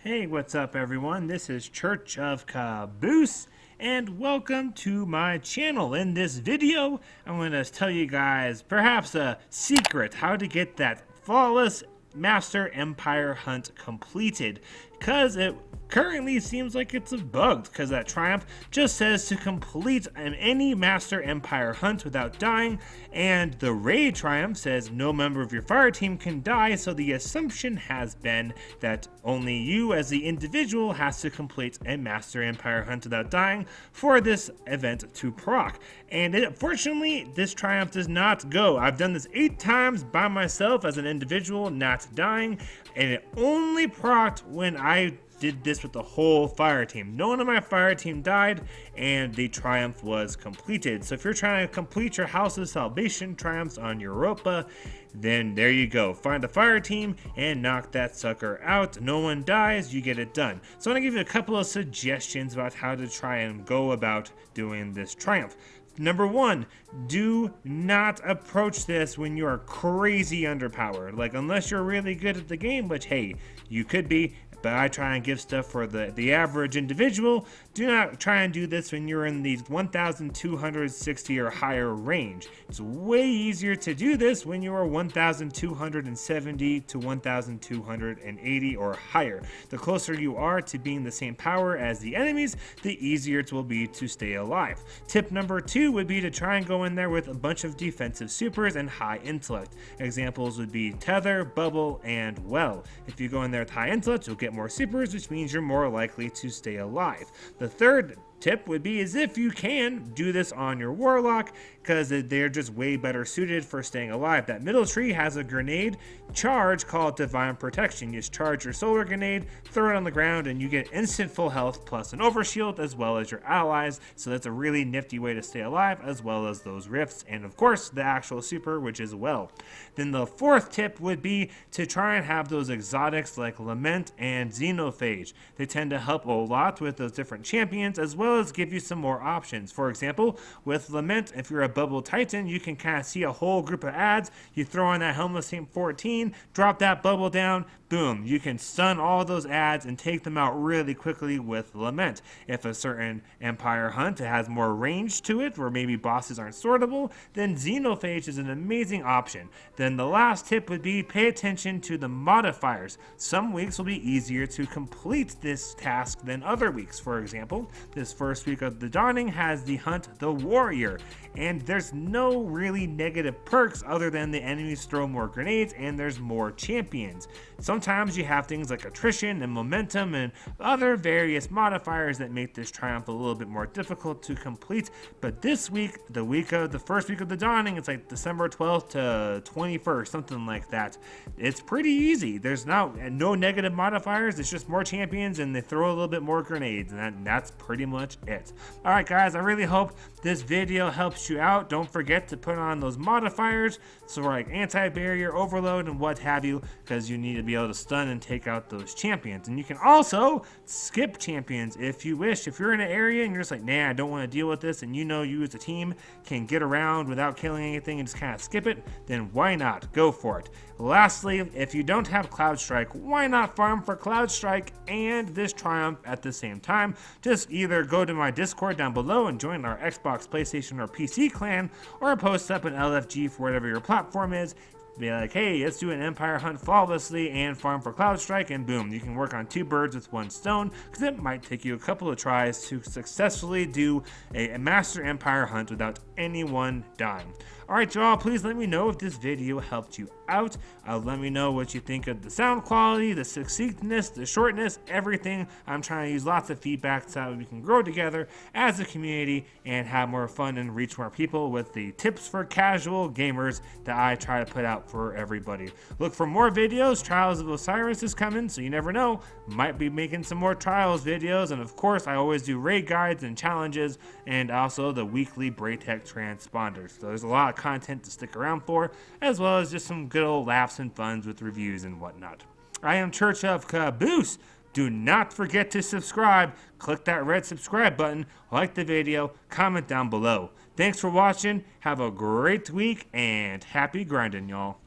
Hey, what's up, everyone? This is Church of Caboose, and welcome to my channel. In this video, I'm going to tell you guys perhaps a secret how to get that flawless Master Empire hunt completed, because it currently seems like it's bugged, because that triumph just says to complete any Master Empire hunt without dying, and the raid triumph says no member of your fire team can die, so the assumption has been that only you as the individual has to complete a Master Empire hunt without dying for this event to proc. And unfortunately, this triumph does not go. I've done this 8 times by myself as an individual, not dying, and it only procced when I did this with the whole fire team. No one on my fire team died, and the triumph was completed. So if you're trying to complete your House of Salvation triumphs on Europa, then there you go. Find a fire team and knock that sucker out. No one dies, you get it done. So I'm gonna give you a couple of suggestions about how to try and go about doing this triumph. Number 1, do not approach this when you are crazy underpowered. Like, unless you're really good at the game, which, hey, you could be, but I try and give stuff for the average individual. Do not try and do this when you're in the 1,260 or higher range. It's way easier to do this when you are 1,270 to 1,280 or higher. The closer you are to being the same power as the enemies, the easier it will be to stay alive. Tip number 2 would be to try and go in there with a bunch of defensive supers and high intellect. Examples would be Tether, Bubble, and Well. If you go in there with high intellect, you'll get more supers, which means you're more likely to stay alive. The third tip would be, is if you can, do this on your Warlock, because they're just way better suited for staying alive. That middle tree has a grenade charge called Divine Protection. You just charge your solar grenade, throw it on the ground, and you get instant full health plus an overshield as well as your allies. So that's a really nifty way to stay alive, as well as those rifts, and of course the actual super, which is Well. Then the fourth tip would be to try and have those exotics like Lament and Xenophage. They tend to help a lot with those different champions, as well as give you some more options. For example, with Lament, if you're a Bubble Titan, you can kind of see a whole group of ads. You throw on that Helmless Saint 14, drop that bubble down, boom, you can stun all those ads and take them out really quickly with Lament. If a certain Empire hunt has more range to it, or maybe bosses aren't sortable, then Xenophage is an amazing option. Then the last tip would be pay attention to the modifiers. Some weeks will be easier to complete this task than other weeks. For example, this first week of the Dawning has the hunt the Warrior, and there's no really negative perks other than the enemies throw more grenades and there's more champions. Sometimes you have things like attrition and momentum and other various modifiers that make this triumph a little bit more difficult to complete, but this week, the first week of the Dawning, it's like December 12th to 21st, something like that. It's pretty easy. There's no negative modifiers, it's just more champions and they throw a little bit more grenades, and that's pretty much it. Alright guys, I really hope this video helps you out. Don't forget to put on those modifiers, so like anti-barrier, overload, and what have you, because you need to be able to stun and take out those champions. And you can also skip champions if you wish. If you're in an area and you're just like, nah, I don't want to deal with this, and you know you as a team can get around without killing anything and just kind of skip it, then why not? Go for it. Lastly, if you don't have Cloud Strike, why not farm for Cloud Strike and this triumph at the same time? Just either go to my Discord down below and join our Xbox, PlayStation, or PC clan, or post up an LFG for whatever your platform is. Be like, hey, let's do an Empire hunt flawlessly and farm for Cloud Strike, and boom, you can work on 2 birds with 1 stone, because it might take you a couple of tries to successfully do a Master Empire hunt without anyone dying. Alright y'all, please let me know if this video helped you out. Let me know what you think of the sound quality, the succinctness, the shortness, everything. I'm trying to use lots of feedback so that we can grow together as a community and have more fun and reach more people with the tips for casual gamers that I try to put out for everybody. Look for more videos. Trials of Osiris is coming, so you never know. Might be making some more Trials videos, and of course I always do raid guides and challenges, and also the weekly Braytech transponders. So there's a lot of content to stick around for, as well as just some good old laughs and funs with reviews and whatnot. I am Church of Caboose. Do not forget to subscribe. Click that red subscribe button, like the video, comment down below. Thanks for watching. Have a great week and happy grinding, y'all.